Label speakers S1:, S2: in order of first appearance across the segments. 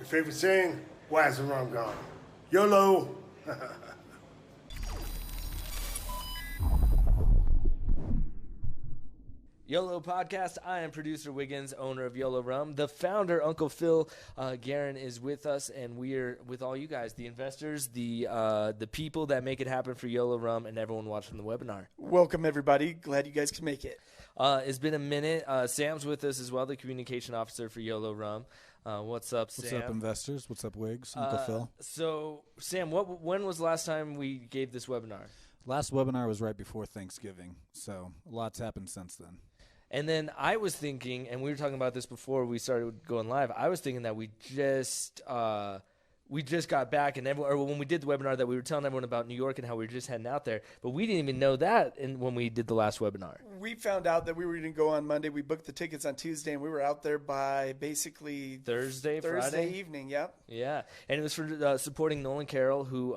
S1: Your favorite saying? Why's the rum gone? YOLO.
S2: Yolo Podcast. I am producer WIGNZ, owner of Yolo Rum. The founder, Uncle Phil Guerin, is with us, and we are with all you guys, the investors, the people that make it happen for Yolo Rum, and everyone watching the webinar.
S3: Welcome, everybody. Glad you guys can make it.
S2: It's been a minute. Sam's with us as well, the communication officer for Yolo Rum. What's up, Sam?
S4: What's up, investors? What's up, Wigs? Uncle Phil.
S2: So, Sam, when was the last time we gave this webinar?
S4: Last webinar was right before Thanksgiving, so a lot's happened since then.
S2: And then I was thinking, and we were talking about this before we started going live, I was thinking that we just got back, and when we did the webinar that we were telling everyone about New York and how we were just heading out there, but we didn't even know that when we did the last webinar.
S3: We found out that we were going to go on Monday. We booked the tickets on Tuesday, and we were out there by basically
S2: Thursday
S3: evening. Yep.
S2: Yeah, and it was for supporting Nolan Carroll, who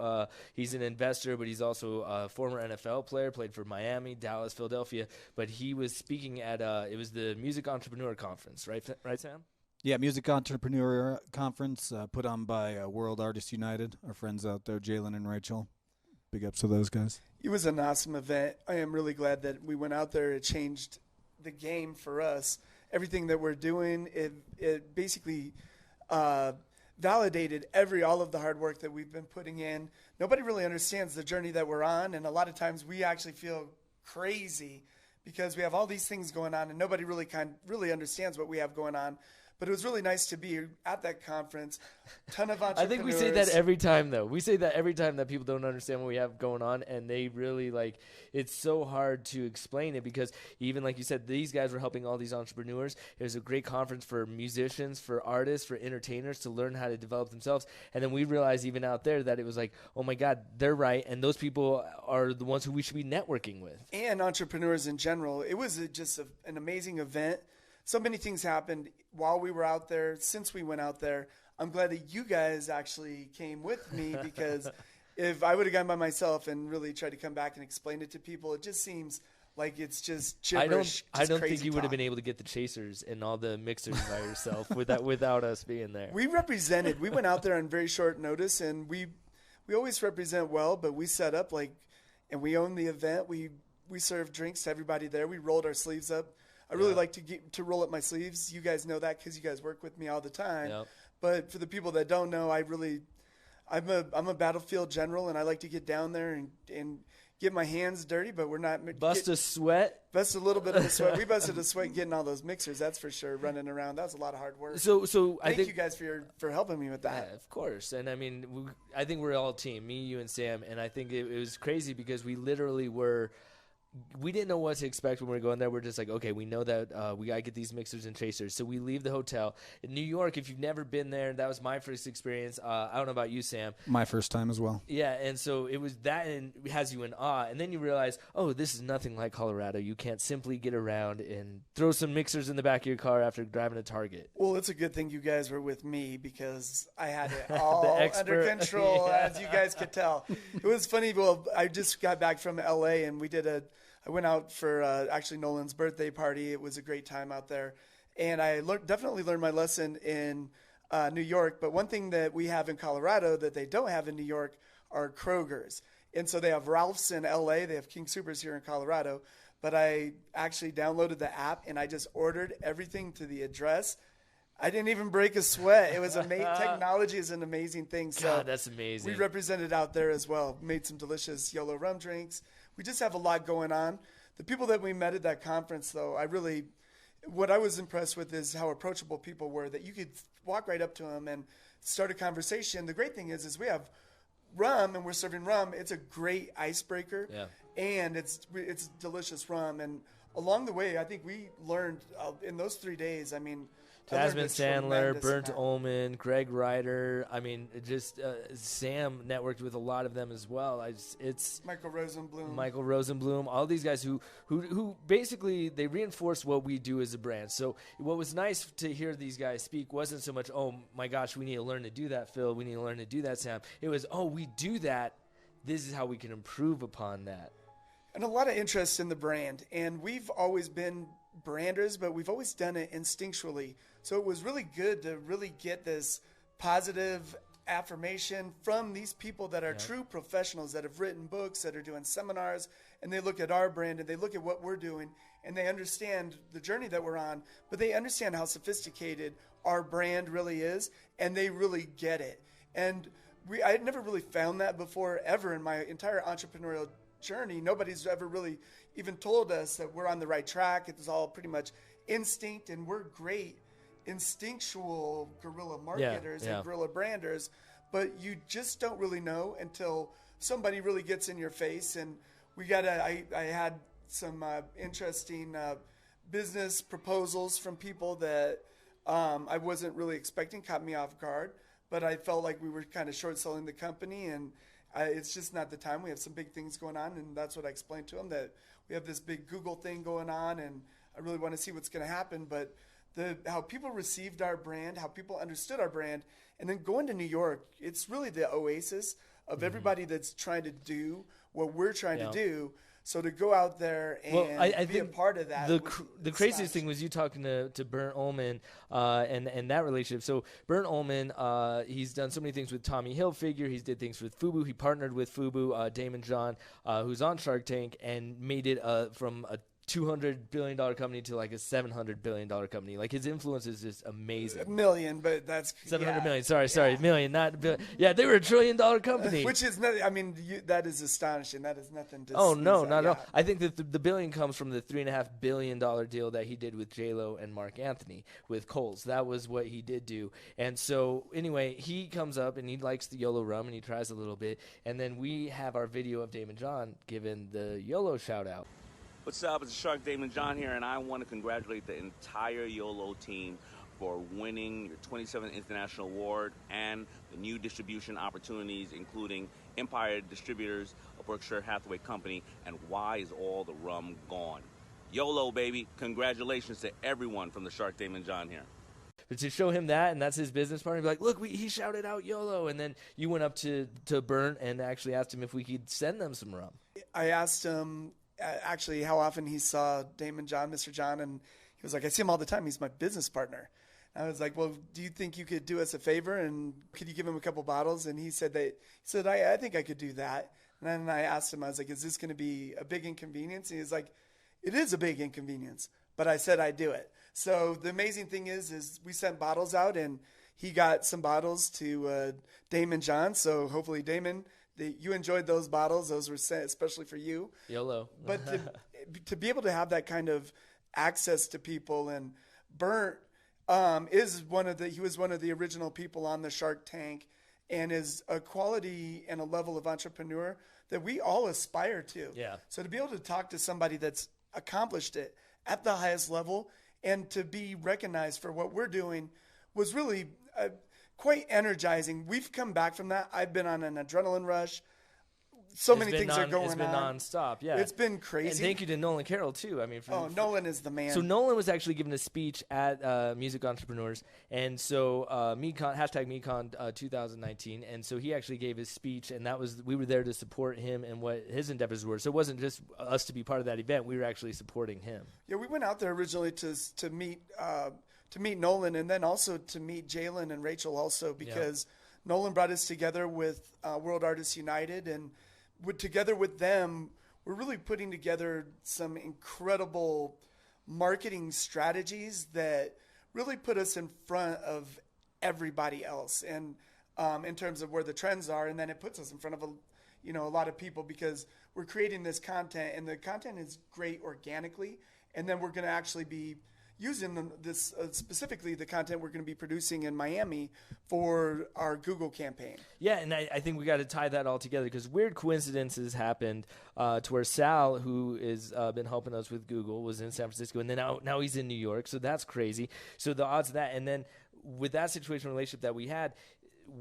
S2: he's an investor, but he's also a former NFL player, played for Miami, Dallas, Philadelphia. But he was speaking at it was the Music Entrepreneur Conference, right, Sam?
S4: Yeah, Music Entrepreneur Conference put on by World Artists United, our friends out there, Jalen and Rachel. Big ups to those guys.
S3: It was an awesome event. I am really glad that we went out there. It changed the game for us. Everything that we're doing, it basically validated all of the hard work that we've been putting in. Nobody really understands the journey that we're on, and a lot of times we actually feel crazy because we have all these things going on, and nobody really understands what we have going on. But it was really nice to be at that conference. Ton of entrepreneurs.
S2: I think we say that every time, though. We say that every time that people don't understand what we have going on, and they really, it's so hard to explain it because even, like you said, these guys were helping all these entrepreneurs. It was a great conference for musicians, for artists, for entertainers to learn how to develop themselves. And then we realized even out there that it was like, oh, my God, they're right, and those people are the ones who we should be networking with.
S3: And entrepreneurs in general. It was just an amazing event. So many things happened while we were out there, since we went out there. I'm glad that you guys actually came with me because if I would have gone by myself and really tried to come back and explain it to people, it just seems like it's just gibberish.
S2: I don't think you would have been able to get the chasers and all the mixers by yourself without us being there.
S3: We represented. We went out there on very short notice, and we always represent well, but we set up and we owned the event. We served drinks to everybody there. We rolled our sleeves up. I really like to roll up my sleeves. You guys know that because you guys work with me all the time. Yep. But for the people that don't know, I'm a battlefield general, and I like to get down there and get my hands dirty. But we're not
S2: bust a sweat.
S3: Bust a little bit of a sweat. We busted a sweat getting all those mixers. That's for sure. Running around, that was a lot of hard work.
S2: So
S3: I think you guys for helping me with that.
S2: Yeah, of course. And I mean, I think we're all a team. Me, you, and Sam. And I think it was crazy because we literally were. We didn't know what to expect when we were going there. We're just like, okay, we know that we got to get these mixers and chasers. So we leave the hotel. In New York, if you've never been there, that was my first experience. I don't know about you, Sam.
S4: My first time as well.
S2: Yeah, and so it was that, and it has you in awe. And then you realize, oh, this is nothing like Colorado. You can't simply get around and throw some mixers in the back of your car after driving to Target.
S3: Well, it's a good thing you guys were with me because I had it all under control, as you guys could tell. It was funny. Well, I just got back from L.A., and I went out for actually Nolan's birthday party. It was a great time out there. And I definitely learned my lesson in New York. But one thing that we have in Colorado that they don't have in New York are Kroger's. And so they have Ralph's in L.A. They have King Soopers here in Colorado. But I actually downloaded the app, and I just ordered everything to the address. I didn't even break a sweat. It was technology is an amazing thing. So
S2: God, that's amazing.
S3: We represented out there as well. Made some delicious Yolo Rum drinks. We just have a lot going on. The people that we met at that conference, though, what I was impressed with is how approachable people were, that you could walk right up to them and start a conversation. The great thing is we have rum, and we're serving rum. It's a great icebreaker, and it's delicious rum. And along the way, I think we learned in those 3 days,
S2: Jasmine Sandler, Burnt Ullman, Greg Ryder. Just Sam networked with a lot of them as well. It's
S3: Michael
S2: Rosenblum, all these guys who basically they reinforce what we do as a brand. So what was nice to hear these guys speak wasn't so much, oh my gosh, we need to learn to do that, Phil. We need to learn to do that, Sam. It was, oh, we do that. This is how we can improve upon that.
S3: And a lot of interest in the brand. And we've always been branders, but we've always done it instinctually. So it was really good to really get this positive affirmation from these people that are true professionals that have written books, that are doing seminars, and they look at our brand and they look at what we're doing and they understand the journey that we're on, but they understand how sophisticated our brand really is, and they really get it. And I had never really found that before ever in my entire entrepreneurial journey. Nobody's ever really even told us that we're on the right track. It's all pretty much instinct, and we're great instinctual guerrilla marketers and guerrilla branders, but you just don't really know until somebody really gets in your face. And I had some interesting business proposals from people that I wasn't really expecting, caught me off guard, but I felt like we were kind of short selling the company, and it's just not the time. We have some big things going on, and that's what I explained to them, that we have this big Google thing going on, and I really want to see what's going to happen. But how people received our brand, how people understood our brand, and then going to New York, it's really the oasis of everybody that's trying to do what we're trying to do. So to go out there and
S2: I
S3: be
S2: think
S3: a part of that.
S2: The craziest thing was you talking to Bernd Ullman and that relationship. So Bernd Ullman, he's done so many things with Tommy Hilfiger. He's did things with FUBU. He partnered with FUBU, Damon John, who's on Shark Tank, and made it from a $200 billion company to like a $700 billion company. Like, his influence is just amazing.
S3: $1 million, but that's
S2: 700 million. Sorry, million, not billion. Yeah, they were a $1 trillion company.
S3: Which is nothing. I mean, that is astonishing. That is nothing to.
S2: Oh no, not at all. I think that the billion comes from the $3.5 billion deal that he did with J-Lo and Mark Anthony with Kohl's. That was what he did do. And so anyway, he comes up and he likes the Yolo rum and he tries a little bit. And then we have our video of Damon John giving the Yolo shout out.
S5: What's up? It's Shark Damon John here, and I want to congratulate the entire YOLO team for winning your 27th International Award and the new distribution opportunities, including Empire Distributors, a Berkshire Hathaway company, and Why Is All the Rum Gone? YOLO, baby. Congratulations to everyone from the Shark Damon John here.
S2: But to show him that, and that's his business partner, be like, look, he shouted out YOLO. And then you went up to Bernd and actually asked him if we could send them some rum.
S3: I asked him actually how often he saw Damon John, Mr. John, and he was like, I see him all the time. He's my business partner. And I was like, well, do you think you could do us a favor and could you give him a couple bottles? And he said I think I could do that. And then I asked him, I was like, is this going to be a big inconvenience? And he was like, it is a big inconvenience, but I said I'd do it. So the amazing thing is we sent bottles out, and he got some bottles to Damon John. So hopefully, Damon, you enjoyed those bottles. Those were sent especially for you.
S2: YOLO.
S3: But to be able to have that kind of access to people, and Bernd he was one of the original people on the Shark Tank, and is a quality and a level of entrepreneur that we all aspire to.
S2: Yeah.
S3: So to be able to talk to somebody that's accomplished it at the highest level and to be recognized for what we're doing was really quite energizing. We've come back from that. I've been on an adrenaline rush. So many things are going on.
S2: It's been nonstop, yeah.
S3: It's been crazy.
S2: And thank you to Nolan Carroll, too. I mean,
S3: Nolan is the man.
S2: So Nolan was actually giving a speech at Music Entrepreneurs, and so MeCon, #MeCon 2019, and so he actually gave his speech, and we were there to support him and what his endeavors were. So it wasn't just us to be part of that event. We were actually supporting him.
S3: Yeah, we went out there originally to meet Nolan, and then also to meet Jalen and Rachel also, because Nolan brought us together with World Artists United, and together with them, we're really putting together some incredible marketing strategies that really put us in front of everybody else, and in terms of where the trends are, and then it puts us in front of a lot of people, because we're creating this content, and the content is great organically, and then we're going to actually be using this specifically the content we're going to be producing in Miami for our Google campaign.
S2: Yeah, and I think we got to tie that all together, because weird coincidences happened to where Sal, who has been helping us with Google, was in San Francisco, and then now he's in New York, so that's crazy. So the odds of that, and then with that situation relationship that we had,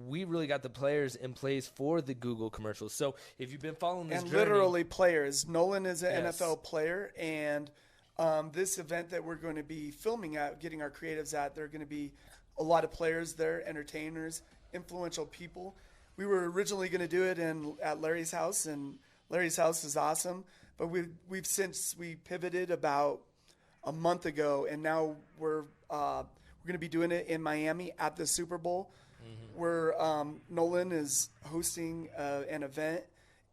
S2: we really got the players in place for the Google commercials. So if you've been following this
S3: and
S2: journey,
S3: literally players. Nolan is an NFL player, and this event that we're going to be filming at, getting our creatives at, there are going to be a lot of players there, entertainers, influential people. We were originally going to do it at Larry's house, and Larry's house is awesome. But we pivoted about a month ago, and now we're going to be doing it in Miami at the Super Bowl. Where Nolan is hosting an event,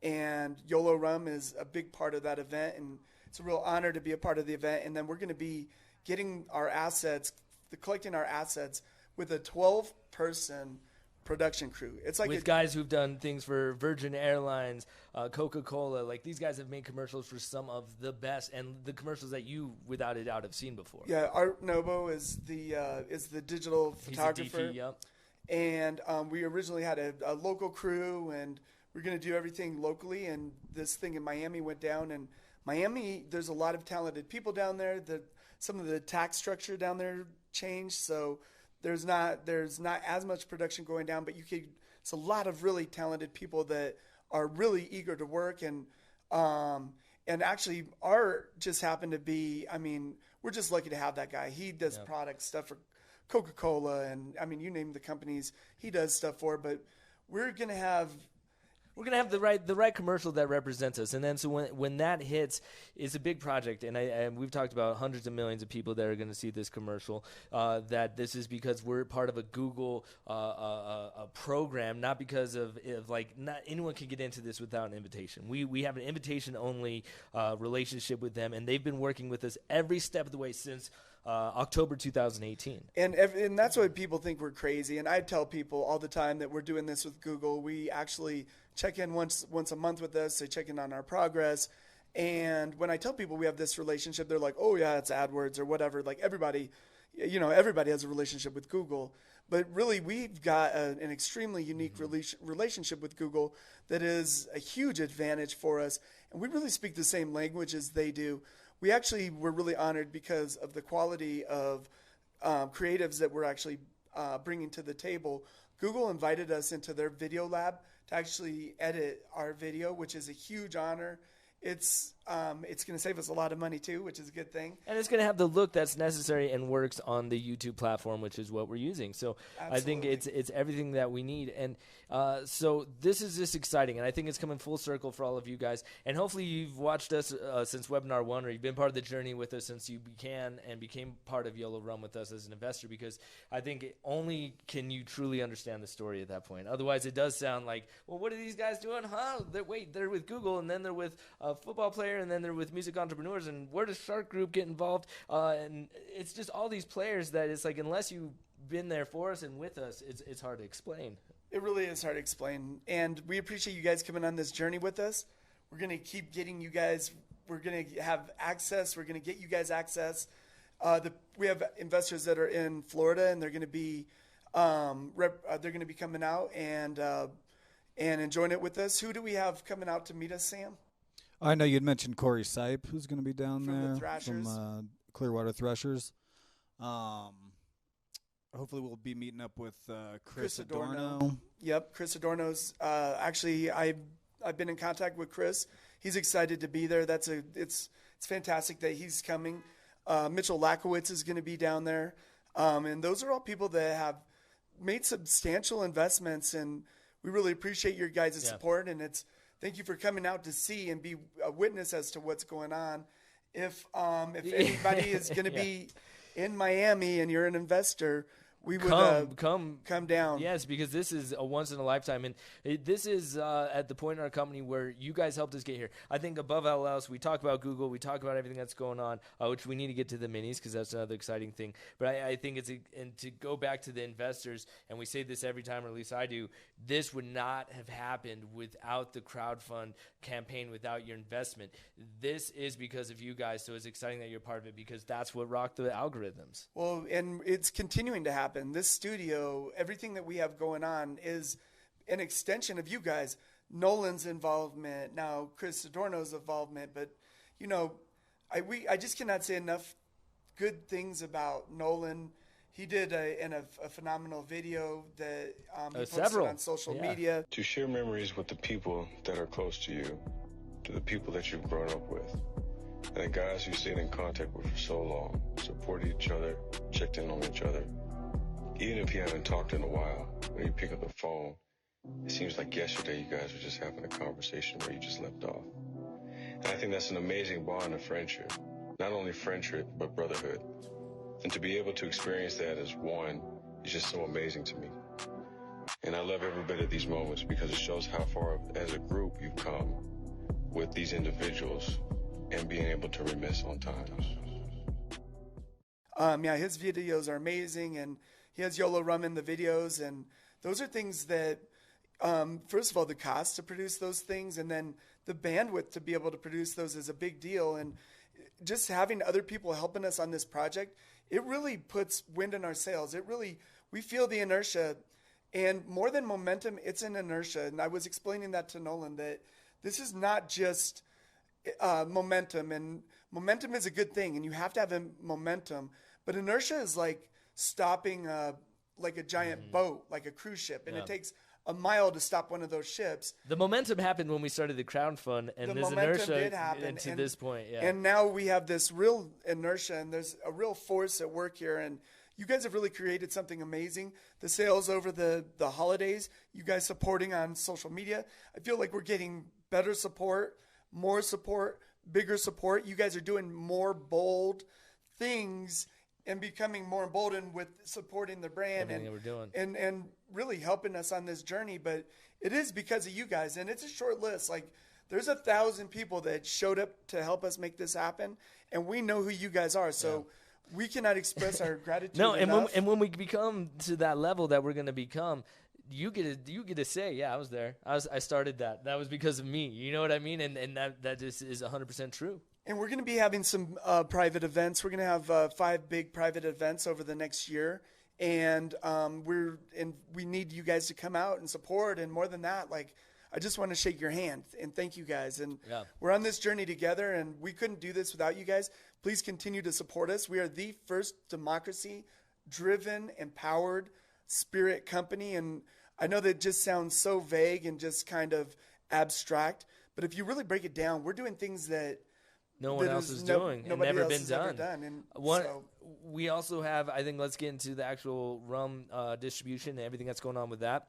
S3: and Yolo Rum is a big part of that event, and it's a real honor to be a part of the event. And then we're going to be getting our assets, collecting our assets with a 12-person production crew. It's like
S2: with guys who've done things for Virgin Airlines, Coca-Cola. Like, these guys have made commercials for some of the best, and the commercials that you, without a doubt, have seen before.
S3: Yeah, Art Novo is the digital photographer.
S2: He's a DP, yep.
S3: And we originally had a local crew, and we're going to do everything locally. And this thing in Miami went down. And Miami, there's a lot of talented people down there. Some of the tax structure down there changed, so there's not as much production going down. But it's a lot of really talented people that are really eager to work. And actually, Art just happened to be. I mean, we're just lucky to have that guy. He does product stuff for Coca-Cola, and I mean, you name the companies he does stuff for. But we're gonna have the right commercial that represents us, and then so when that hits, it's a big project, and we've talked about hundreds of millions of people that are going to see this commercial. That this is because we're part of a Google a program, not because of like not anyone can get into this without an invitation. We have an invitation only relationship with them, and they've been working with us every step of the way since October 2018. And that's why people think we're crazy. And I tell people all the time that we're doing this with Google. We actually check in once a month with us. They check in on our progress. And when I tell people we have this relationship, they're like, oh, yeah, it's AdWords or whatever. Like everybody has a relationship with Google. But really, we've got an extremely unique relationship with Google that is a huge advantage for us. And we really speak the same language as they do. We actually were really honored because of the quality of creatives that we're actually bringing to the table. Google invited us into their video lab to actually edit our video, which is a huge honor. It's going to save us a lot of money too, which is a good thing.
S2: And it's going to have the look that's necessary and works on the YouTube platform, which is what we're using. So absolutely. I think it's everything that we need. And so this is just exciting, and I think it's coming full circle for all of you guys. And hopefully you've watched us since webinar 1, or you've been part of the journey with us since you became part of Yolo Rum with us as an investor, because I think only can you truly understand the story at that point. Otherwise, it does sound like, well, what are these guys doing? They're with Google, and then they're with a football player, and then they're with music entrepreneurs, and where does Shark Group get involved? And it's just all these players that it's like, unless you've been there for us and with us, it's hard to explain.
S3: It really is hard to explain. And we appreciate you guys coming on this journey with us. We're going to keep getting you guys, we're going to have access. We're going to get you guys access. We have investors that are in Florida, and they're going to be coming out and enjoying it with us. Who do we have coming out to meet us, Sam?
S4: I know you'd mentioned Corey Sipe, who's going to be down
S3: from
S4: there
S3: the Thrashers.
S4: From Clearwater Threshers. Hopefully we'll be meeting up with Chris Adorno. Yep,
S3: Chris Adorno's actually I've been in contact with Chris. He's excited to be there. It's fantastic that he's coming. Mitchell Lakowitz is going to be down there, and those are all people that have made substantial investments, and we really appreciate your guys' support. And thank you for coming out to see and be a witness as to what's going on. If anybody is going to be in Miami and you're an investor, we would come down.
S2: Yes, because this is a once in a lifetime, and this is at the point in our company where you guys helped us get here. I think above all else, we talk about Google, we talk about everything that's going on, which we need to get to the minis because that's another exciting thing. But I think and to go back to the investors, and we say this every time, or at least I do, this would not have happened without the crowdfund campaign, without your investment. This is because of you guys, so it's exciting that you're part of it, because that's what rocked the algorithms.
S3: Well, and it's continuing to happen. This studio, everything that we have going on is an extension of you guys. Nolan's involvement, now Chris Adorno's involvement, but I just cannot say enough good things about Nolan. He did a phenomenal video that he posted on social media.
S6: To share memories with the people that are close to you, to the people that you've grown up with, and the guys you stayed in contact with for so long, supported each other, checked in on each other. Even if you haven't talked in a while, when you pick up the phone, it seems like yesterday you guys were just having a conversation where you just left off. And I think that's an amazing bond of friendship. Not only friendship, but brotherhood. And to be able to experience that as one is just so amazing to me. And I love every bit of these moments because it shows how far as a group you've come with these individuals and being able to remiss on time.
S3: Yeah, his videos are amazing, and he has Yolo Rum in the videos, and those are things that, first of all, the cost to produce those things, and then the bandwidth to be able to produce those is a big deal. And just having other people helping us on this project, it really puts wind in our sails. We feel the inertia, and more than momentum, it's an inertia. And I was explaining that to Nolan, that this is not just momentum, and momentum is a good thing, and you have to have momentum. But inertia is like stopping like a giant boat, like a cruise ship, and it takes a mile to stop one of those ships.
S2: The momentum happened when we started the crowdfund, and
S3: The
S2: this
S3: momentum
S2: inertia
S3: did happen,
S2: to
S3: and-
S2: this point. Yeah.
S3: And now we have this real inertia, and there's a real force at work here. And you guys have really created something amazing. The sales over the holidays, you guys supporting on social media. I feel like we're getting better support, more support, bigger support. You guys are doing more bold things and becoming more emboldened with supporting the brand
S2: Everything that we're doing.
S3: and really helping us on this journey. But it is because of you guys, and it's a short list. Like, there's 1,000 people that showed up to help us make this happen, and we know who you guys are. So we cannot express our gratitude enough.
S2: And when we become to that level that we're going to become, you get to say, yeah, I was there. I started that. That was because of me. You know what I mean? And that just is 100% true.
S3: And we're going to be having some private events. We're going to have 5 big private events over the next year. And we need you guys to come out and support. And more than that, like, I just want to shake your hand and thank you guys. And we're on this journey together, and we couldn't do this without you guys. Please continue to support us. We are the first democracy-driven, empowered spirit company. And I know that just sounds so vague and just kind of abstract, but if you really break it down, we're doing things that
S2: no one else is doing and never been done.
S3: And
S2: we also have, I think, let's get into the actual rum distribution and everything that's going on with that,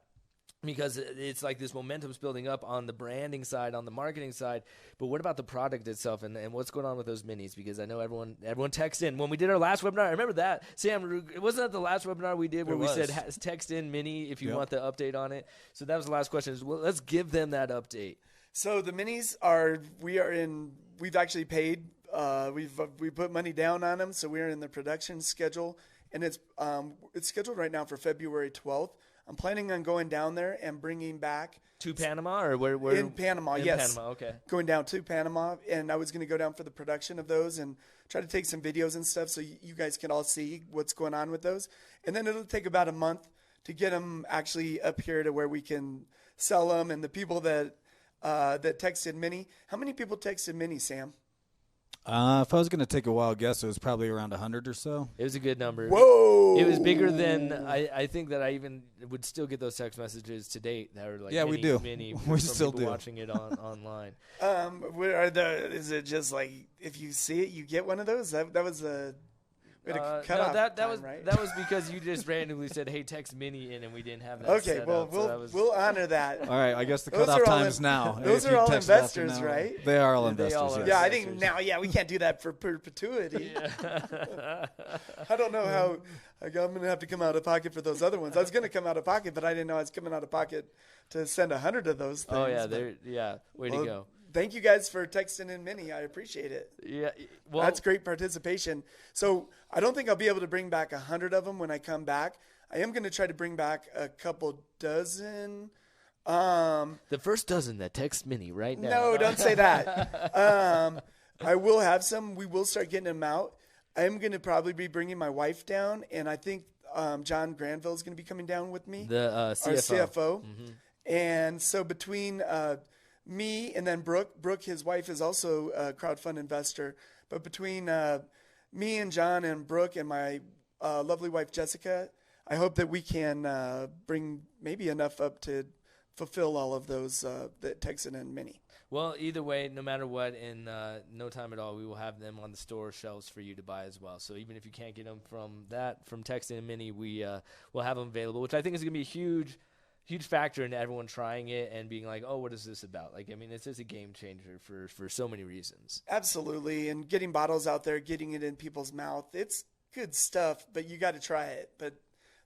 S2: because it's like this momentum's building up on the branding side, on the marketing side. But what about the product itself and what's going on with those minis? Because I know everyone texts in. When we did our last webinar, I remember that. Sam, wasn't that the last webinar we did where we said text in mini if you want the update on it? So that was the last question. Well, let's give them that update.
S3: So the minis we've actually paid. We put money down on them, so we're in the production schedule, and it's scheduled right now for February 12th. I'm planning on going down there and bringing back
S2: to Panama, or where
S3: in Panama. Yes,
S2: Panama. Okay,
S3: going down to Panama, and I was going to go down for the production of those and try to take some videos and stuff so you guys can all see what's going on with those. And then it'll take about a month to get them actually up here to where we can sell them. And the people that texted Mini, how many people texted Mini, Sam?
S4: If I was going to take a wild guess, it was probably around 100 or so.
S2: It was a good number.
S3: Whoa!
S2: It was bigger than I think that I even would still get those text messages to date that are like
S4: we do. We still do.
S2: Watching it online.
S3: Is it just like if you see it, you get one of those? That was a
S2: that was because you just randomly said, "Hey, text Mini in," and we didn't have that.
S3: Okay,
S2: set
S3: well,
S2: up,
S3: we'll honor that.
S4: All right, I guess the cutoff time's now.
S3: Those are all investors, right?
S4: They are all investors. Yes.
S3: Yeah, I think now. Yeah, we can't do that for perpetuity. I don't know how. I'm going to have to come out of pocket for those other ones. I was going to come out of pocket, but I didn't know I was coming out of pocket to send 100 of those things.
S2: Oh yeah, way to go.
S3: Thank you guys for texting in Mini. I appreciate it.
S2: Yeah, well,
S3: that's great participation. So I don't think I'll be able to bring back 100 of them when I come back. I am going to try to bring back a couple dozen.
S2: The first dozen that text Mini right now.
S3: No, don't say that. I will have some. We will start getting them out. I am going to probably be bringing my wife down, and I think John Granville is going to be coming down with me.
S2: The CFO.
S3: Our CFO. Mm-hmm. And so between me and then Brooke, his wife, is also a crowdfund investor. But between me and John and Brooke and my lovely wife, Jessica, I hope that we can bring maybe enough up to fulfill all of those that texted in Mini.
S2: Well, either way, no matter what, in no time at all, we will have them on the store shelves for you to buy as well. So even if you can't get them from texting and Mini, we will have them available, which I think is going to be a huge factor in everyone trying it and being like, oh, what is this about? Like, I mean, it's just a game changer for so many reasons.
S3: Absolutely. And getting bottles out there, getting it in people's mouth, it's good stuff, but you got to try it. But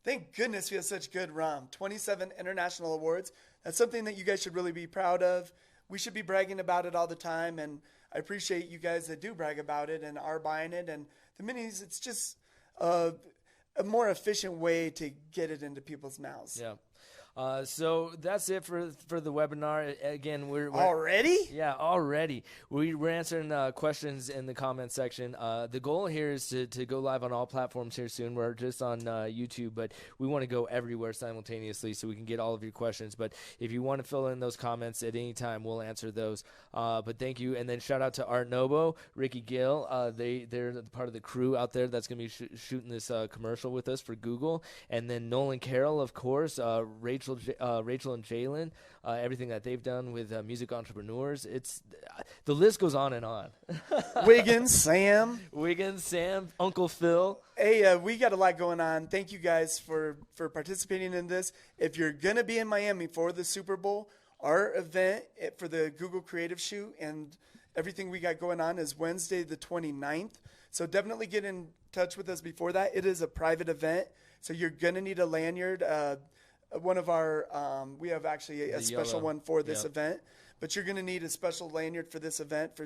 S3: Thank goodness we have such good rum. 27 international awards. That's something that you guys should really be proud of. We should be bragging about it all the time, and I appreciate you guys that do brag about it and are buying it. And the minis, it's just a more efficient way to get it into people's mouths.
S2: Yeah. So that's it for the webinar. Again, we're
S3: already?
S2: Yeah, already. We're answering questions in the comment section. The goal here is to go live on all platforms here soon. We're just on YouTube, but we want to go everywhere simultaneously so we can get all of your questions. But if you want to fill in those comments at any time, we'll answer those. But thank you. And then shout out to Art Nobo, Ricky Gill. They're part of the crew out there that's going to be shooting this commercial with us for Google. And then Nolan Carroll, of course, Rachel and Jalen, everything that they've done with music entrepreneurs. It's the list goes on and on.
S3: WIGNZ, Sam,
S2: Uncle Phil.
S3: Hey, we got a lot going on. Thank you guys for participating in this. If you're gonna be in Miami for the Super Bowl, our event for the Google Creative Shoot and everything we got going on is Wednesday the 29th. So definitely get in touch with us before that. It is a private event, so you're gonna need a lanyard. One of our, we have actually a special
S2: Yolo.
S3: one for this event, but you're going to need a special lanyard for this event for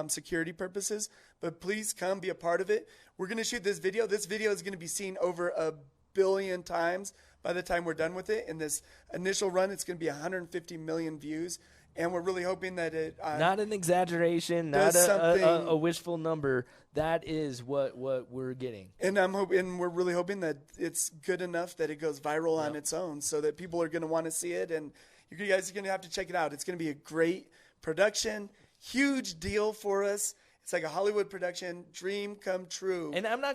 S3: security purposes. But please come be a part of it. We're going to shoot this video. This video is going to be seen over 1 billion times by the time we're done with it. In this initial run, it's going to be 150 million views. And we're really hoping that it
S2: not an exaggeration, not a wishful number. That is what we're getting.
S3: And we're really hoping that it's good enough that it goes viral on its own, so that people are going to want to see it, and you guys are going to have to check it out. It's going to be a great production, huge deal for us. It's like a Hollywood production, dream come true. And and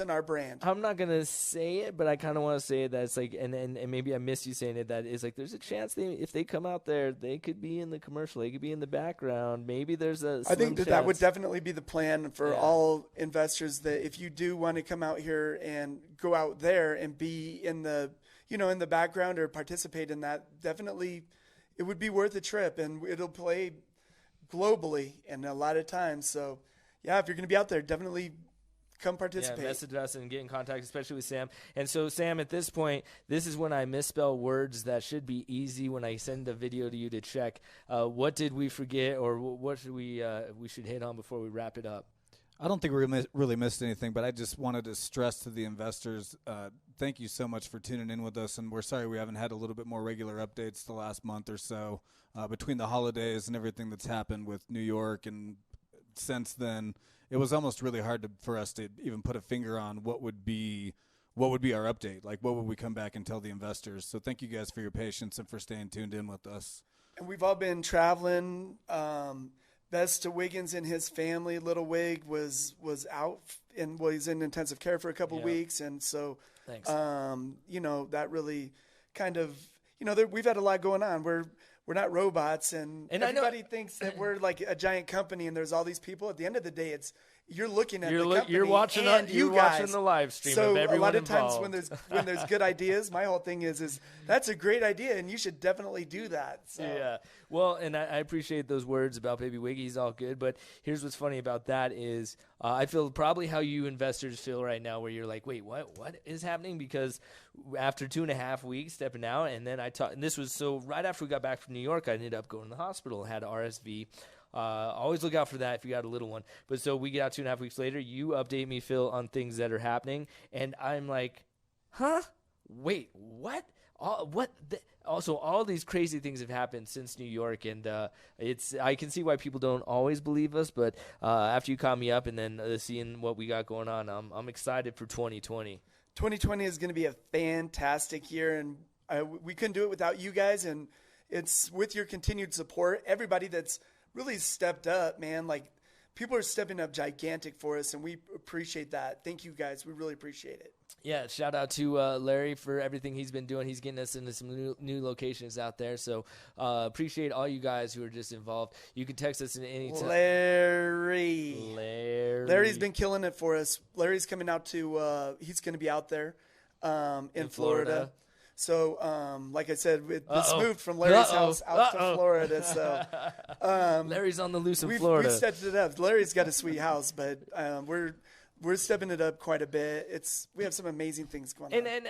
S3: our brand.
S2: I'm not gonna say it, but I kind of want to say it. That it's like, and maybe I miss you saying it. That is like, there's a chance if they come out there, they could be in the commercial. They could be in the background. Maybe there's a.
S3: I think that would definitely be the plan for all investors. That if you do want to come out here and go out there and be in the, in the background or participate in that, definitely, it would be worth a trip, and it'll play globally and a lot of times. So yeah, if you're going to be out there, definitely come participate.
S2: Yeah, message us and get in contact, especially with Sam. And so Sam, at this point, this is when I misspell words that should be easy when I send a video to you to check. What did we forget, or what should we should hit on before we wrap it up?
S4: I don't think we really missed anything, but I just wanted to stress to the investors, thank you so much for tuning in with us, and we're sorry we haven't had a little bit more regular updates the last month or so. Between the holidays and everything that's happened with New York, and since then, it was almost really hard for us to even put a finger on what would be our update. Like, what would we come back and tell the investors? So thank you guys for your patience and for staying tuned in with us.
S3: And we've all been traveling. Best to WIGNZ and his family. Little Wig was out and was in intensive care for a couple weeks, and so
S2: thanks.
S3: That really kind of we've had a lot going on. We're not robots, and everybody thinks that we're like a giant company and there's all these people. At the end of the day, you're looking at the company.
S2: You're watching the live stream.
S3: So
S2: of everyone
S3: a lot of
S2: involved.
S3: times when there's good ideas, my whole thing is that's a great idea and you should definitely do that. So.
S2: Yeah. Well, and I appreciate those words about Baby Wiggy. He's all good. But here's what's funny about that is I feel probably how you investors feel right now, where you're like, wait, what is happening? Because after 2.5 weeks stepping out, and then and this was so right after we got back from New York, I ended up going to the hospital, had RSV. Always look out for that if you got a little one. But so we get out 2.5 weeks later, you update me, Phil, on things that are happening, and I'm like, huh? Wait, what? Also, all these crazy things have happened since New York, and I can see why people don't always believe us. But after you caught me up, and then seeing what we got going on, I'm excited for 2020.
S3: 2020 is going to be a fantastic year, and we couldn't do it without you guys. And it's with your continued support, everybody that's really stepped up, man. Like, people are stepping up gigantic for us, and we appreciate that. Thank you, guys. We really appreciate it.
S2: Yeah, shout out to Larry for everything he's been doing. He's getting us into some new locations out there. So appreciate all you guys who are just involved. You can text us at any time.
S3: Larry's been killing it for us. Larry's coming out to he's going to be out there in Florida. So, like I said, this moved from Larry's house out to Florida. So,
S2: Larry's on the loose in Florida.
S3: We've set it up. Larry's got a sweet house, but we're stepping it up quite a bit. We have some amazing things going on.
S2: And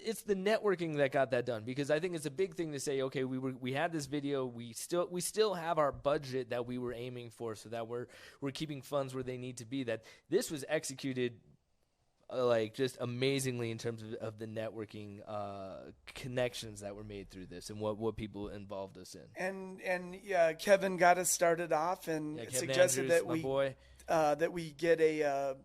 S2: it's the networking that got that done, because I think it's a big thing to say, okay, we had this video, we still have our budget that we were aiming for, so that we're keeping funds where they need to be. That this was executed like just amazingly in terms of the networking connections that were made through this and what people involved us in.
S3: And yeah, Kevin got us started off and suggested
S2: Andrews,
S3: that we get a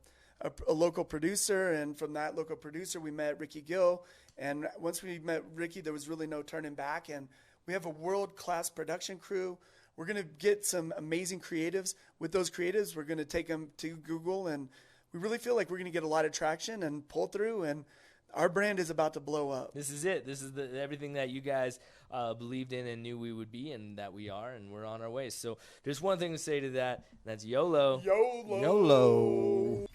S3: local producer, and from that local producer we met Ricky Gill, and once we met Ricky there was really no turning back, and we have a world-class production crew. We're going to get some amazing creatives. With those creatives we're going to take them to Google, and we really feel like we're going to get a lot of traction and pull through, and our brand is about to blow up.
S2: This is it. This is everything that you guys believed in and knew we would be, and that we are, and we're on our way. So there's one thing to say to that, and that's YOLO.
S3: YOLO.
S4: YOLO.